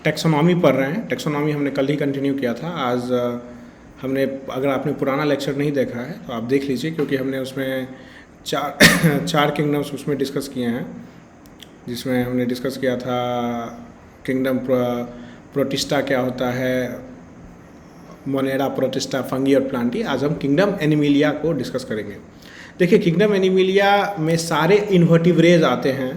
Taxonomy पढ़ रहे हैं। टैक्सोनॉमी हमने कल ही कंटिन्यू किया था। आज हमने, अगर आपने पुराना लेक्चर नहीं देखा है तो आप देख लीजिए, क्योंकि हमने उसमें चार किंगडम्स उसमें डिस्कस किए हैं, जिसमें हमने डिस्कस किया था किंगडम प्रोटिस्टा क्या होता है, मोनेरा, प्रोटिस्टा, फंगी और प्लांटी। आज हम किंगडम एनिमिलिया को डिस्कस करेंगे। देखिए, किंगडम एनिमिलिया में सारे इनवर्टिब्रेज आते हैं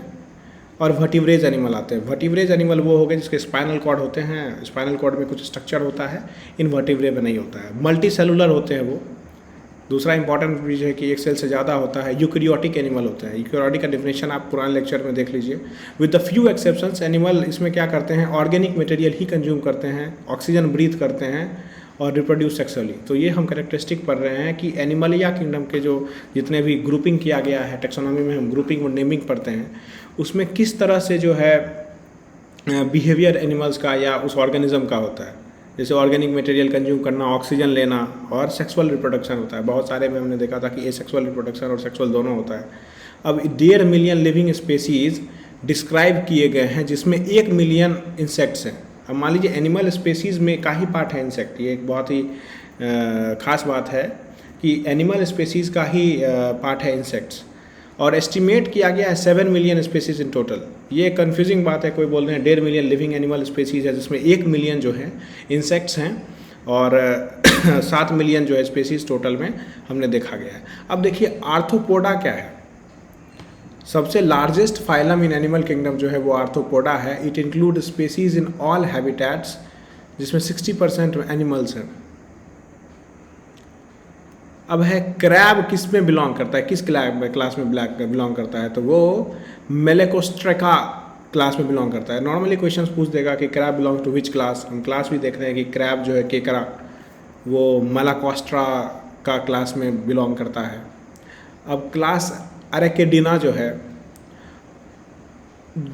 और वर्टिब्रेज एनिमल आते हैं। वर्टिब्रेज एनिमल वो हो गए जिसके स्पाइनल कॉर्ड होते हैं, स्पाइनल कॉर्ड में कुछ स्ट्रक्चर होता है, इनवर्टिब्रेज में नहीं होता है। मल्टी सेलुलर होते हैं वो। दूसरा इंपॉर्टेंट चीज़ है कि एक सेल से ज़्यादा होता है। यूकैरियोटिक एनिमल होते हैं। यूकैरियोटिक का डिफिनेशन आप पुराने लेक्चर में देख लीजिए। With the few exceptions, animal इसमें क्या करते हैं, ऑर्गेनिक मटेरियल ही कंज्यूम करते हैं, ऑक्सीजन ब्रीथ करते हैं और रिप्रोड्यूस सेक्सुअली। तो ये हम कैरेक्टरिस्टिक पढ़ रहे हैं कि एनिमलिया किंगडम के जो जितने भी ग्रुपिंग किया गया है, टैक्सोनॉमी में हम ग्रुपिंग और नेमिंग पढ़ते हैं, उसमें किस तरह से जो है बिहेवियर एनिमल्स का या उस ऑर्गेनिज्म का होता है। जैसे ऑर्गेनिक मटेरियल कंज्यूम करना, ऑक्सीजन लेना और सेक्सुअल रिप्रोडक्शन होता है। बहुत सारे में हमने देखा था कि एसेक्सुअल रिप्रोडक्शन और सेक्सुअल दोनों होता है। अब 1.5 मिलियन लिविंग स्पेसीज डिस्क्राइब किए गए हैं, जिसमें 1 मिलियन इंसेक्ट्स हैं। अब मान लीजिए एनिमल स्पेसीज में का ही पार्ट है इंसेक्ट। ये एक बहुत ही खास बात है कि एनिमल स्पेसीज का ही पार्ट है इंसेक्ट्स, और एस्टिमेट किया गया है 7 मिलियन स्पेसीज इन टोटल। ये कंफ्यूजिंग बात है, कोई बोल रहे हैं 1.5 मिलियन लिविंग एनिमल स्पेसीज है, जिसमें 1 मिलियन जो है इंसेक्ट्स हैं और 7 मिलियन जो है स्पेसीज टोटल में हमने देखा गया है। अब देखिए आर्थ्रोपोडा क्या है। सबसे largest phylum in animal kingdom जो है वो आर्थ्रोपोडा है। It include species in all habitats, जिसमें 60% एनिमल्स हैं। अब है क्रैब किस में बिलोंग करता है, किस क्लास में बिलोंग करता है, तो वो मेलेकोस्ट्रेका क्लास में बिलोंग करता है। नॉर्मली क्वेश्चंस पूछ देगा कि crab belongs to which class. हम क्लास भी देख रहे हैं कि क्रैब जो है केकरा, वो मेलाकोस्ट्रा का क्लास में बिलोंग करता है। अब क्लास अरेकेडिना जो है,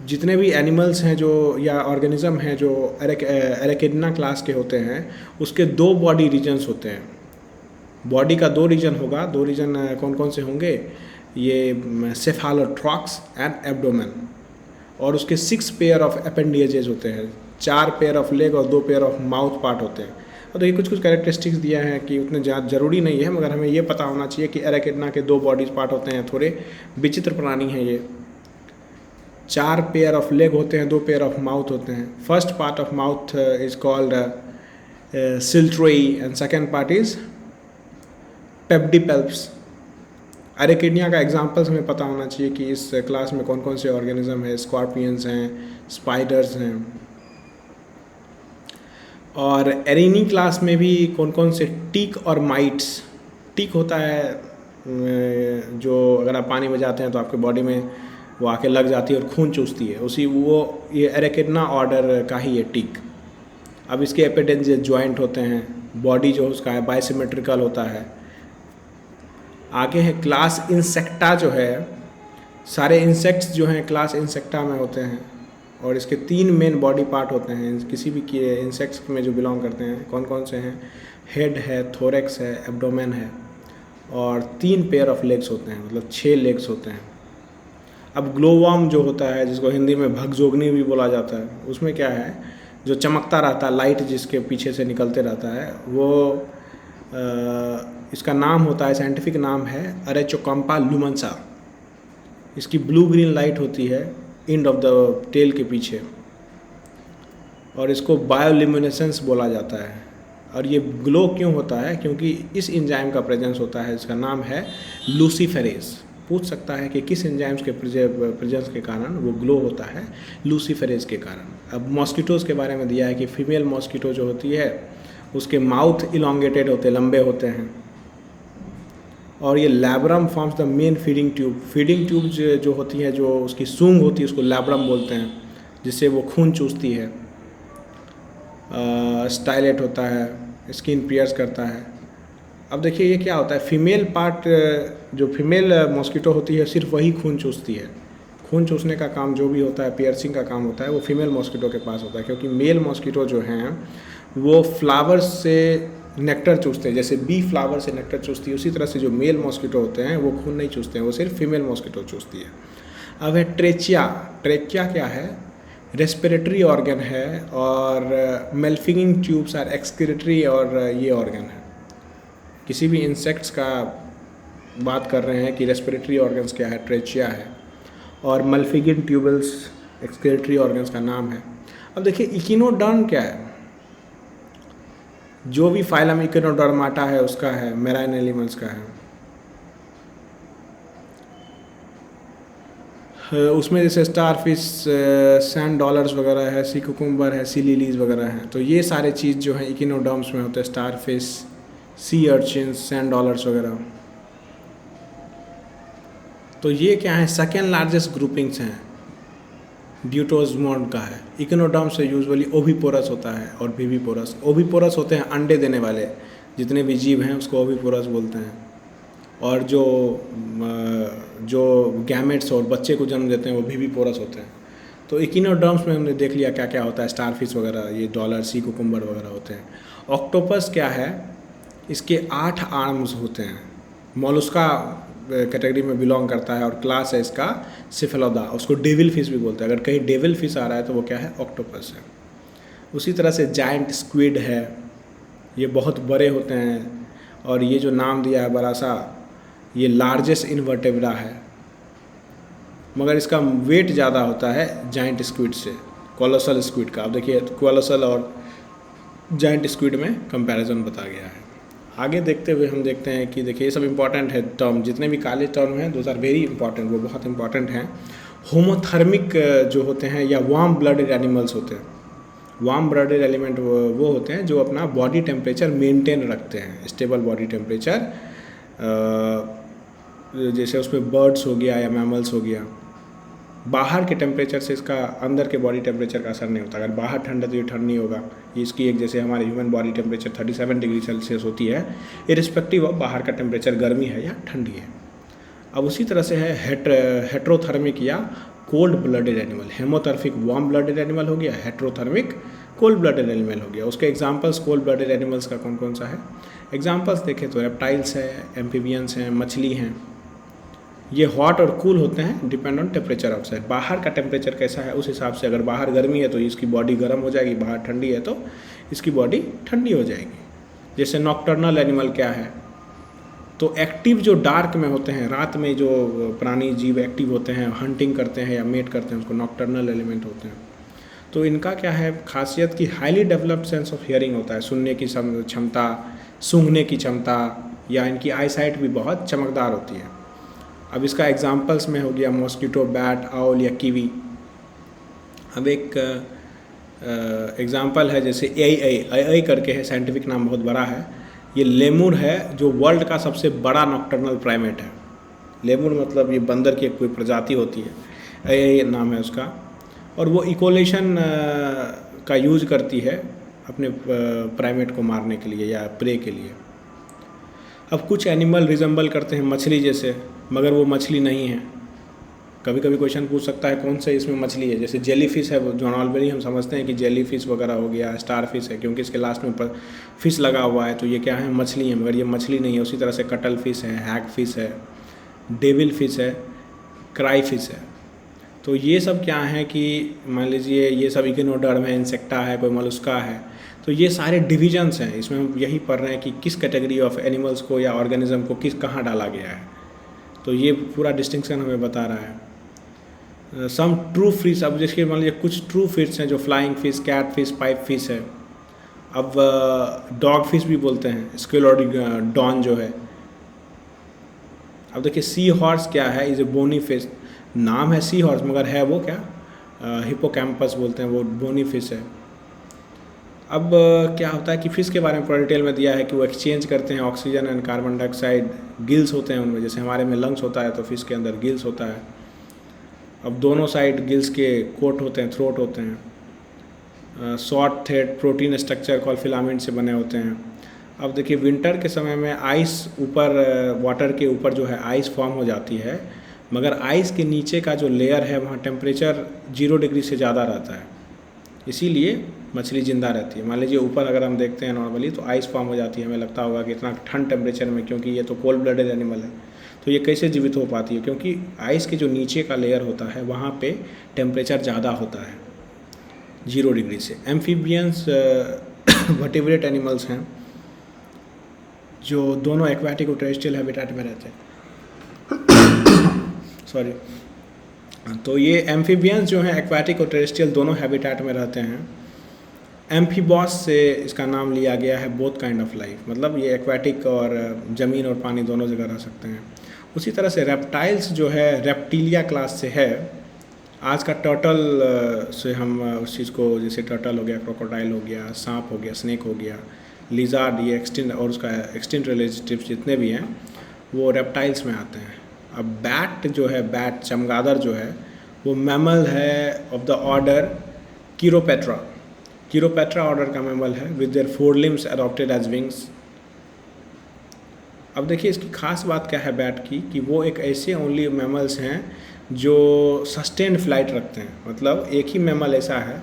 जितने भी एनिमल्स हैं जो या ऑर्गेनिज्म हैं जो अरेकेडिना क्लास के होते हैं, उसके 2 बॉडी रीजन्स होते हैं। बॉडी का 2 रीजन होगा। 2 रीजन कौन कौन से होंगे, ये सेफालोट्रॉक्स एंड एब्डोमेन, और उसके 6 पेयर ऑफ अपेंडिजेज होते हैं, 4 पेयर ऑफ लेग और 2 पेयर ऑफ माउथ पार्ट होते हैं। तो ये कुछ कैरेक्टरिस्टिक्स दिया है कि उतने ज़्यादा ज़रूरी नहीं है, मगर हमें ये पता होना चाहिए कि अरेकेडिना के 2 बॉडीज पार्ट होते हैं। थोड़े विचित्र प्राणी हैं ये। 4 पेयर ऑफ लेग होते हैं, 2 पेयर ऑफ माउथ होते हैं। First part of mouth is called chelicerae and second part is pedipalps. अरेकेडिना का एग्जाम्पल्स हमें पता होना चाहिए कि इस क्लास में कौन कौन से ऑर्गेनिज्म हैं। स्कॉर्पियंस हैं, स्पाइडर्स हैं, और एरिनी क्लास में भी कौन कौन से टीक और माइट्स। टीक होता है जो अगर आप पानी में जाते हैं तो आपके बॉडी में वो आके लग जाती है और खून चूसती है, उसी वो ये अरेकेडिना ऑर्डर का ही है टीक। अब इसके एपिडेंजियल जॉइंट होते हैं, बॉडी जो उसका है बाइसिमेट्रिकल होता है। आगे है क्लास इंसेक्टा जो है, सारे इंसेक्ट्स जो हैं क्लास इंसेक्टा में होते हैं, और इसके 3 मेन बॉडी पार्ट होते हैं किसी भी इंसेक्ट्स में जो बिलोंग करते हैं। कौन कौन से हैं, हेड है, थोरेक्स है, एब्डोमेन है, और 3 पेयर ऑफ लेग्स होते हैं, मतलब 6 लेग्स होते हैं। अब ग्लोवर्म जो होता है, जिसको हिंदी में भगजोगनी भी बोला जाता है, उसमें क्या है, जो चमकता रहता है, लाइट जिसके पीछे से निकलते रहता है, वो इसका नाम होता है, साइंटिफिक नाम है अरेचोकाम्पा लुमेंसा। इसकी ब्लू ग्रीन लाइट होती है एंड ऑफ द टेल के पीछे, और इसको बायोल्यूमिनेसेंस बोला जाता है। और ये ग्लो क्यों होता है, क्योंकि इस एंजाइम का प्रेजेंस होता है, इसका नाम है लूसीफेरेज। पूछ सकता है कि किस एंजाइम्स के प्रेजेंस के कारण वो ग्लो होता है, लूसीफेरेज के कारण। अब मॉस्किटोज़ के बारे में दिया है कि फीमेल मॉस्किटो जो होती है उसके माउथ इलोंगेटेड होते हैं, लंबे होते हैं, और ये labrum forms the main feeding tube. Feeding tube जो होती है, जो उसकी सूंग होती है, उसको लैब्रम बोलते हैं, जिससे वो खून चूसती है। स्टाइलेट होता है, स्किन पियर्स करता है। अब देखिए ये क्या होता है, फीमेल पार्ट, जो फीमेल मॉस्किटो होती है सिर्फ वही खून चूसती है। खून चूसने का काम जो भी होता है, पियर्सिंग का काम होता है, वो फीमेल मॉस्किटो के पास होता है, क्योंकि मेल मॉस्किटो जो हैं वो फ्लावर्स से नेक्टर चूसते हैं। जैसे बी फ्लावर से नेक्टर चूसती है, उसी तरह से जो मेल मॉस्किटो होते हैं वो खून नहीं चूसते हैं, वो सिर्फ फीमेल मॉस्किटो चूसती है। अब है ट्रेचिया। ट्रेचिया क्या है, रेस्पिरेटरी ऑर्गन है, और मेल्फिगिंग ट्यूब्स आर एक्सक्रीटरी, और ये ऑर्गन है। किसी भी इंसेक्ट्स का बात कर रहे हैं कि रेस्पिरेटरी ऑर्गन्स क्या है, ट्रेचिया है, और मल्फिगिंग ट्यूबल्स एक्सक्रीटरी ऑर्गन्स का नाम है। अब देखिए इकिनोडर्म क्या है, जो भी फाइलम इकिनोडर्माटा है उसका है, मेराइन एनिमल्स का है। उसमें जैसे स्टारफिश, सैंड डॉलर्स वगैरह है, सी कुकुम्बर है, सी लिलीज वगैरह हैं। तो ये सारे चीज़ जो हैं इकिनोडर्म्स में होते हैं, स्टारफिश, सी अर्चिन्स, सैंड डॉलर्स वगैरह। तो ये क्या है, सेकेंड लार्जेस्ट ग्रुपिंग्स हैं, ड्यूटोजमोन का है। इकिनोडर्म से यूजुअली ओविपोरस होता है और विविपोरस। ओविपोरस होते हैं अंडे देने वाले, जितने भी जीव हैं उसको ओविपोरस बोलते हैं, और जो गैमेट्स और बच्चे को जन्म देते हैं वो विविपोरस होते हैं। तो इकिनोडर्म्स में हमने देख लिया क्या क्या होता है, स्टारफिश वगैरह, ये डॉलर, सी कुकुम्बर वगैरह होते हैं। ऑक्टोपस क्या है, इसके 8 आर्म्स होते हैं, मोलस्का कैटेगरी में बिलोंग करता है, और क्लास है इसका सिफेलोदा। उसको डेविल फिश भी बोलते हैं। अगर कहीं डेविल फिश आ रहा है तो वो क्या है, ऑक्टोपस है। उसी तरह से जायंट स्क्विड है, ये बहुत बड़े होते हैं, और ये जो नाम दिया है बड़ा सा, ये लार्जेस्ट इनवर्टेब्रा है, मगर इसका वेट ज़्यादा होता है जायंट स्क्विड से, कोलोसल स्क्विड का। अब देखिए कोलोसल और जायंट स्क्विड में कंपैरिजन बता गया है। आगे देखते हुए हम देखते हैं कि देखिए ये सब इंपॉर्टेंट है टर्म, जितने भी काले टर्म हैं दोज आर वेरी इंपॉर्टेंट, वो बहुत इंपॉर्टेंट हैं। होमोथर्मिक जो होते हैं या वार्म ब्लडेड एनिमल्स होते हैं, वार्म ब्लडेड एलिमेंट वो होते हैं जो अपना बॉडी टेम्परेचर मेंटेन रखते हैं, स्टेबल बॉडी टेम्परेचर। जैसे उसमें बर्ड्स हो गया या मैमल्स हो गया, बाहर के टेम्परेचर से इसका अंदर के बॉडी टेम्परेचर का असर नहीं होता। अगर बाहर ठंड है तो ये ठंड नहीं होगा। ये इसकी एक, जैसे हमारे human body temperature 37 degree Celsius होती है, इरिस्पेक्टिव ऑफ बाहर का टेम्परेचर गर्मी है या ठंडी है। अब उसी तरह से है हेट्रोथर्मिक या cold blooded animal. Homeothermic warm blooded animal हो गया, हेट्रोथर्मिक कोल्ड ब्लडेड एनिमल हो गया। उसके एग्जांपल्स कोल्ड ब्लडेड एनिमल्स का कौन कौन सा है, एग्जांपल्स देखें तो रेप्टाइल्स है, एम्फीबियंस हैं, मछली हैं। ये हॉट और कूल होते हैं, डिपेंड ऑन टेम्परेचर आउटसाइड। बाहर का टेम्परेचर कैसा है उस हिसाब से, अगर बाहर गर्मी है तो इसकी बॉडी गर्म हो जाएगी, बाहर ठंडी है तो इसकी बॉडी ठंडी हो जाएगी। जैसे नॉकटर्नल एनिमल क्या है, तो एक्टिव जो डार्क में होते हैं, रात में जो प्राणी जीव एक्टिव होते हैं, हंटिंग करते हैं या मेट करते हैं, उसको नॉकटर्नल एलिमेंट होते हैं। तो इनका क्या है खासियत कि highly developed sense of hearing होता है, सुनने की क्षमता, सूंघने की क्षमता, या इनकी आई साइट भी बहुत चमकदार होती है। अब इसका एग्जांपल्स में हो गया मॉस्किटो, बैट, आउल या कीवी। अब एक एग्जांपल है जैसे आई करके है, साइंटिफिक नाम बहुत बड़ा है। ये लेमुर है जो वर्ल्ड का सबसे बड़ा नॉक्टर्नल प्राइमेट है। लेमुर मतलब ये बंदर की कोई प्रजाति होती है, आई नाम है उसका। और वो इकोलेशन का यूज करती है अपने प्राइमेट को मारने के लिए या प्रे के लिए। अब कुछ एनिमल रिजेंबल करते हैं मछली जैसे, मगर वो मछली नहीं है। कभी कभी क्वेश्चन पूछ सकता है कौन से इसमें मछली है, जैसे जेली फिश है, जो नॉर्मली हम समझते हैं कि जेली फिश वगैरह हो गया, स्टार फिश है, क्योंकि इसके लास्ट में फिश लगा हुआ है तो ये क्या है, मछली है, मगर ये मछली नहीं है। उसी तरह से कटल फिश है, हैग फिश है, डेविल फिश है, क्राई फिश है। तो ये सब क्या है कि मान लीजिए ये सब इकिनोडर्म है, इंसेक्टा है, कोई मोलस्का है। तो ये सारे डिविजन्स हैं, इसमें हम यही पढ़ रहे हैं कि किस कैटेगरी ऑफ एनिमल्स को या ऑर्गेनिज्म को कहाँ डाला गया है। तो ये पूरा डिस्टिंक्शन हमें बता रहा है। सम ट्रू फिश, अब जैसे मान लीजिए कुछ ट्रू फिश हैं जो flying fish, cat fish, pipe fish है। अब डॉग फिश भी बोलते हैं, स्केलोडॉन जो है। अब देखिए सी हॉर्स क्या है, इज ए बोनी फिश। नाम है सी हॉर्स मगर है वो क्या, हिपोकैम्पस बोलते हैं, वो बोनी फिश है। अब क्या होता है कि फ़िश के बारे में पूरा डिटेल में दिया है कि वो एक्सचेंज करते हैं oxygen and carbon dioxide. Gills होते हैं उनमें, जैसे हमारे में लंग्स होता है तो फिश के अंदर गिल्स होता है। अब दोनों साइड गिल्स के कोट होते हैं, थ्रोट होते हैं। Short thread protein structure call filament से बने होते हैं। अब देखिए विंटर के समय में आइस ऊपर, वाटर के ऊपर जो है आइस फॉर्म हो जाती है, मगर आइस के नीचे का जो लेयर है वहाँ टेम्परेचर 0 डिग्री से ज़्यादा रहता है, इसीलिए मछली ज़िंदा रहती है। मान लीजिए ऊपर अगर हम देखते हैं नॉर्मली तो आइस फॉर्म हो जाती है, हमें लगता होगा कि इतना ठंड टेम्परेचर में, क्योंकि ये तो कोल्ड ब्लडेड एनिमल है, तो ये कैसे जीवित हो पाती है, क्योंकि आइस के जो नीचे का लेयर होता है वहाँ पे टेम्परेचर ज़्यादा होता है, 0 डिग्री से। एम्फीबियंस वर्टिब्रेट एनिमल्स हैं जो दोनों एक्वाटिक और टेरेस्ट्रियल हैबिटेट में रहते हैं। सॉरी। तो ये एम्फीबियंस जो हैं एक्वाटिक और टेरेस्ट्रियल दोनों हैबिटेट में रहते हैं। एम्फीबॉस से इसका नाम लिया गया है, बोथ काइंड ऑफ लाइफ, मतलब ये एक्वाटिक और ज़मीन और पानी दोनों जगह रह सकते हैं। उसी तरह से रेप्टाइल्स जो है रेप्टिलिया क्लास से है। आज का टर्टल से हम उस चीज़ को, जैसे टर्टल हो गया, क्रोकोडाइल हो गया, सांप हो गया, स्नेक हो गया, लिजार्ड, ये एक्सटिंक्ट और उसका एक्सटिंक्ट रिलेटिव्स जितने भी हैं वो रेप्टाइल्स में आते हैं। अब बैट जो है, बैट चमगादड़ जो है, वो मैमल है of the order Chiroptera. Chiroptera order का मैमल है with their 4 limbs adopted as wings. अब देखिए इसकी खास बात क्या है बैट की, कि वो एक ऐसे ओनली मैमल्स हैं जो सस्टेन फ्लाइट रखते हैं। मतलब एक ही मैमल ऐसा है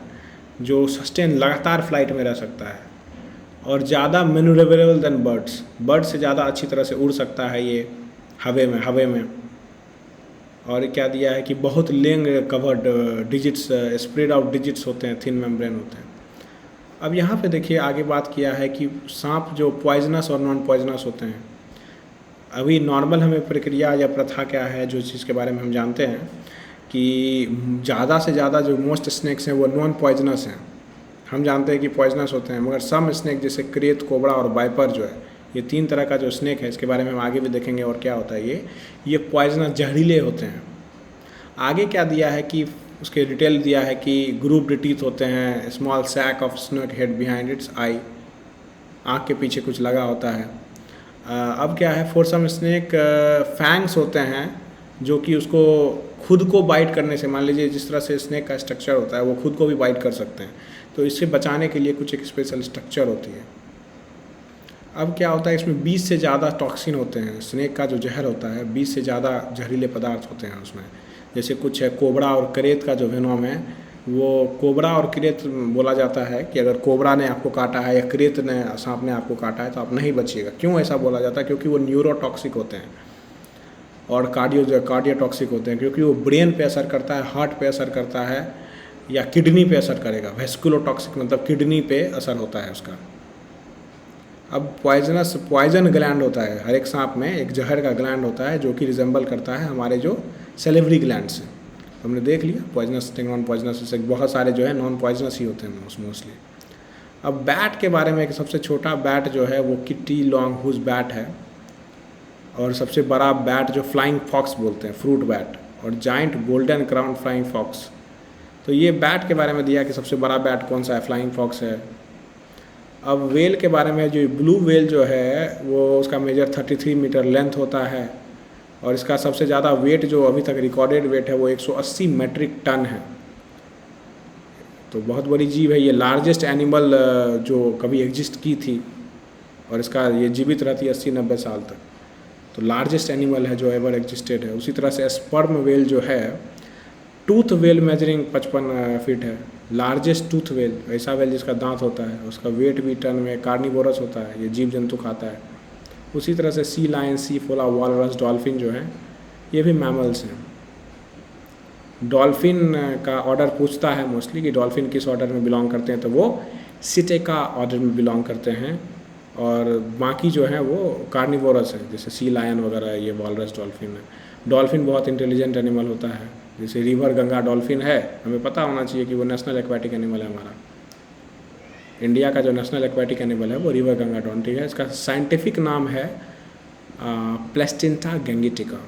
जो सस्टेन लगातार फ्लाइट में रह सकता है और ज़्यादा मैन्यूवरेबल देन बर्ड्स, बर्ड से ज़्यादा अच्छी तरह से उड़ सकता है ये हवे में। और क्या दिया है कि बहुत long covered digits, spread out digits होते हैं, थिन मेम्ब्रेन होते हैं। अब यहाँ पे देखिए आगे बात किया है कि सांप जो पॉइजनस और नॉन पॉइजनस होते हैं। अभी नॉर्मल हमें प्रक्रिया या प्रथा क्या है, जो चीज़ के बारे में हम जानते हैं कि ज़्यादा से ज़्यादा जो मोस्ट स्नैक्स हैं वो नॉन पॉइजनस हैं। हम जानते हैं कि पॉइजनस होते हैं, मगर सम स्नैक जैसे क्रेत, कोबरा और वाइपर जो है, ये 3 तरह का जो स्नैक है, इसके बारे में हम आगे भी देखेंगे और क्या होता है ये पॉइजनस जहरीले होते हैं। आगे क्या दिया है कि उसके डिटेल दिया है कि ग्रुप्ड टीथ होते हैं, small sac of snake head behind its eye, आँख के पीछे कुछ लगा होता है। अब क्या है, फॉर सम स्नेक फैंग्स होते हैं जो कि उसको खुद को बाइट करने से, मान लीजिए जिस तरह से स्नेक का स्ट्रक्चर होता है वो खुद को भी बाइट कर सकते हैं, तो इससे बचाने के लिए कुछ एक स्पेशल स्ट्रक्चर होती है। अब क्या होता है, इसमें 20 से ज़्यादा टॉक्सिन होते हैं। स्नेक का जो जहर होता है 20 से ज़्यादा जहरीले पदार्थ होते हैं उसमें। जैसे कुछ है कोबरा और करेत का जो वेनोम है, वो कोबरा और करेत बोला जाता है कि अगर कोबरा ने आपको काटा है या करेत ने, सांप ने आपको काटा है तो आप नहीं बचिएगा। क्यों ऐसा बोला जाता है? क्योंकि वो न्यूरोटॉक्सिक होते हैं और कार्डियोटॉक्सिक होते हैं, क्योंकि वो ब्रेन पे असर करता है, हार्ट पे असर करता है या किडनी पे असर करेगा। वेस्कुलोटॉक्सिक मतलब किडनी पे असर होता है उसका। अब पॉइजन ग्लैंड होता है, हर एक सांप में एक जहर का ग्लैंड होता है जो कि रिजेंबल करता है हमारे जो सेलेवरी ग्लैंड से। हमने देख लिया पॉइजनस नॉन पॉइजनस से बहुत सारे जो है नॉन पॉइजनस ही होते हैं मोस्टली। अब बैट के बारे में, एक सबसे छोटा बैट जो है वो किट्टी लॉन्ग हुज बैट है, और सबसे बड़ा बैट जो फ्लाइंग फॉक्स बोलते हैं, फ्रूट बैट, और giant golden crown flying fox. तो ये बैट के बारे में दिया कि सबसे बड़ा बैट कौन सा है, फ्लाइंग फॉक्स है। अब वेल के बारे में, जो ब्लू वेल जो है वो उसका मेजर 33 मीटर लेंथ होता है, और इसका सबसे ज़्यादा वेट जो अभी तक रिकॉर्डेड वेट है वो 180 मेट्रिक टन है। तो बहुत बड़ी जीव है ये, लार्जेस्ट एनिमल जो कभी एग्जिस्ट की थी, और इसका ये जीवित रहती है 80-90 साल तक। तो लार्जेस्ट एनिमल है जो एवर एग्जिस्टेड है। उसी तरह से स्पर्म वेल जो है, टूथ वेल मेजरिंग 55 फीट है, लार्जेस्ट टूथ वेल, ऐसा वेल जिसका दांत होता है, उसका वेट भी टन में, कार्निवोरस होता है, ये जीव जंतु खाता है। उसी तरह से सी लायन, सी फोला, वॉलरस, डॉल्फिन जो हैं ये भी मैमल्स हैं। डॉल्फिन का ऑर्डर पूछता है मोस्टली कि डॉल्फिन किस ऑर्डर में बिलोंग करते हैं, तो वो सिटेका ऑर्डर में बिलोंग करते हैं, और बाकी जो है वो कार्निवोरस है, जैसे सी लायन वगैरह, ये वॉलरस, डॉल्फिन है। डॉल्फिन बहुत इंटेलिजेंट एनिमल होता है, जैसे रिवर गंगा डॉल्फिन है, हमें पता होना चाहिए कि वो नेशनल एक्वाटिक एनिमल है हमारा। इंडिया का जो नेशनल एक्वाटिक एनिमल है वो रिवर गंगा डॉल्फिन है। इसका साइंटिफिक नाम है प्लेस्टिंटा गैंगेटिका।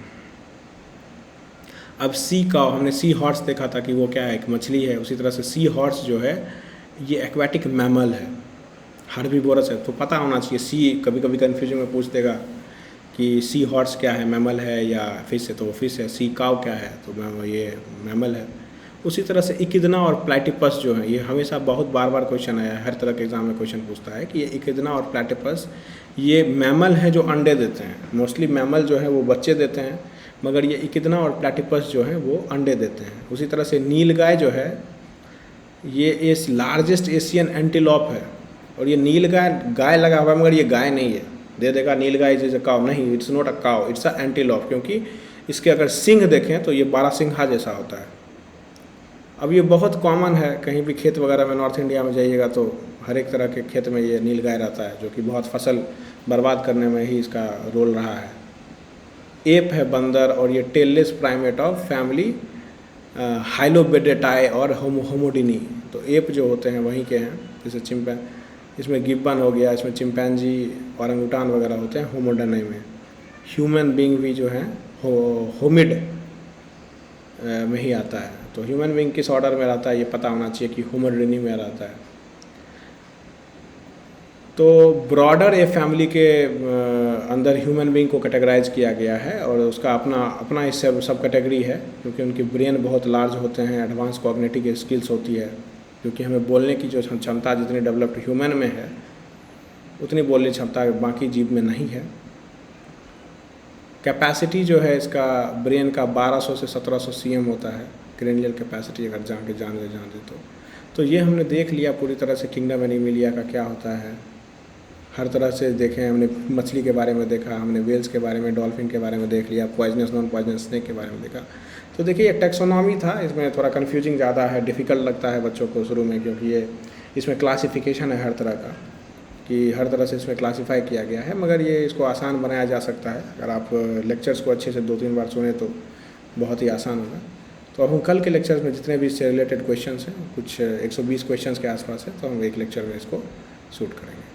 अब सी काउ, हमने सी हॉर्स देखा था कि वो क्या है, एक मछली है। उसी तरह से सी हॉर्स जो है ये एक्वाटिक मैमल है, हर्बीवोरस है। तो पता होना चाहिए, सी कभी कभी कन्फ्यूजन में पूछ देगा कि सी हॉर्स क्या है, मैमल है या फिश है, तो वो फिश है। सी काउ क्या है, तो ये मैमल है। उसी तरह से इकिडना और प्लैटिपस जो है, ये हमेशा बहुत बार क्वेश्चन आया है, हर तरह के एग्जाम में क्वेश्चन पूछता है कि ये इकिडना और प्लैटिपस ये मैमल है जो अंडे देते हैं। मोस्टली मैमल जो है वो बच्चे देते हैं, मगर ये इकिडना और प्लैटिपस जो है वो अंडे देते हैं। उसी तरह से नीलगाय जो है ये इस लार्जेस्ट एशियन एंटीलोप है, और ये नीलगाय लगा हुआ है, मगर ये गाय नहीं है। दे देगा नीलगाय इज अ काउ, नहीं, it's not a cow, it's a antelope, क्योंकि इसके अगर सिंह देखें तो ये 12 सिंघा जैसा होता है। अब ये बहुत कॉमन है, कहीं भी खेत वगैरह में नॉर्थ इंडिया में जाइएगा तो हर एक तरह के खेत में ये नीलगाय रहता है, जो कि बहुत फसल बर्बाद करने में ही इसका रोल रहा है। एप है बंदर, और ये टेललेस प्राइमेट ऑफ फैमिली हाइलोबेडेटाई और होमोडिनी। तो एप जो होते हैं वहीं के हैं, जैसे इसमें गिब्बन हो गया, इसमें चिंपैंजी औरंगुटान वगैरह होते हैं होमोडिनी में। ह्यूमन बींग भी जो है होमिड में ही आता है। तो ह्यूमन बींग किस ऑर्डर में रहता है ये पता होना चाहिए कि होमोडिनी में रहता है। तो ब्रॉडर ए फैमिली के अंदर ह्यूमन बींग को कैटेगराइज किया गया है, और उसका अपना इस सब कैटेगरी है, क्योंकि उनके ब्रेन बहुत लार्ज होते हैं, एडवांस कॉग्निटिव स्किल्स होती है, क्योंकि हमें बोलने की जो क्षमता जितनी डेवलप्ड ह्यूमन में है उतनी बोलने क्षमता बाकी जीव में नहीं है। कैपेसिटी जो है इसका ब्रेन का 1200 से 1700 cm होता है, क्रेनियल कैपेसिटी अगर जान दे तो ये हमने देख लिया पूरी तरह से किंगडम एनिमिलिया का क्या होता है। हर तरह से देखें, हमने मछली के बारे में देखा, हमने वेल्स के बारे में, डॉल्फिन के बारे में देख लिया, पॉइजनस नॉन पॉइजनस स्नेक के बारे में देखा। तो देखिए ये टेक्सोनॉमी था, इसमें थोड़ा कन्फ्यूजिंग ज़्यादा है, डिफ़िकल्ट लगता है बच्चों को शुरू में, क्योंकि ये इसमें क्लासिफिकेशन है हर तरह का, कि हर तरह से इसमें क्लासीफाई किया गया है, मगर ये इसको आसान बनाया जा सकता है अगर आप लेक्चर्स को अच्छे से 2-3 बार सुने तो बहुत ही आसान होगा। तो अब हम कल के लेक्चर्स में जितने भी इससे रिलेटेड क्वेश्चंस हैं, कुछ 120 क्वेश्चंस के आसपास है, तो हम एक लेक्चर में इसको शूट करेंगे।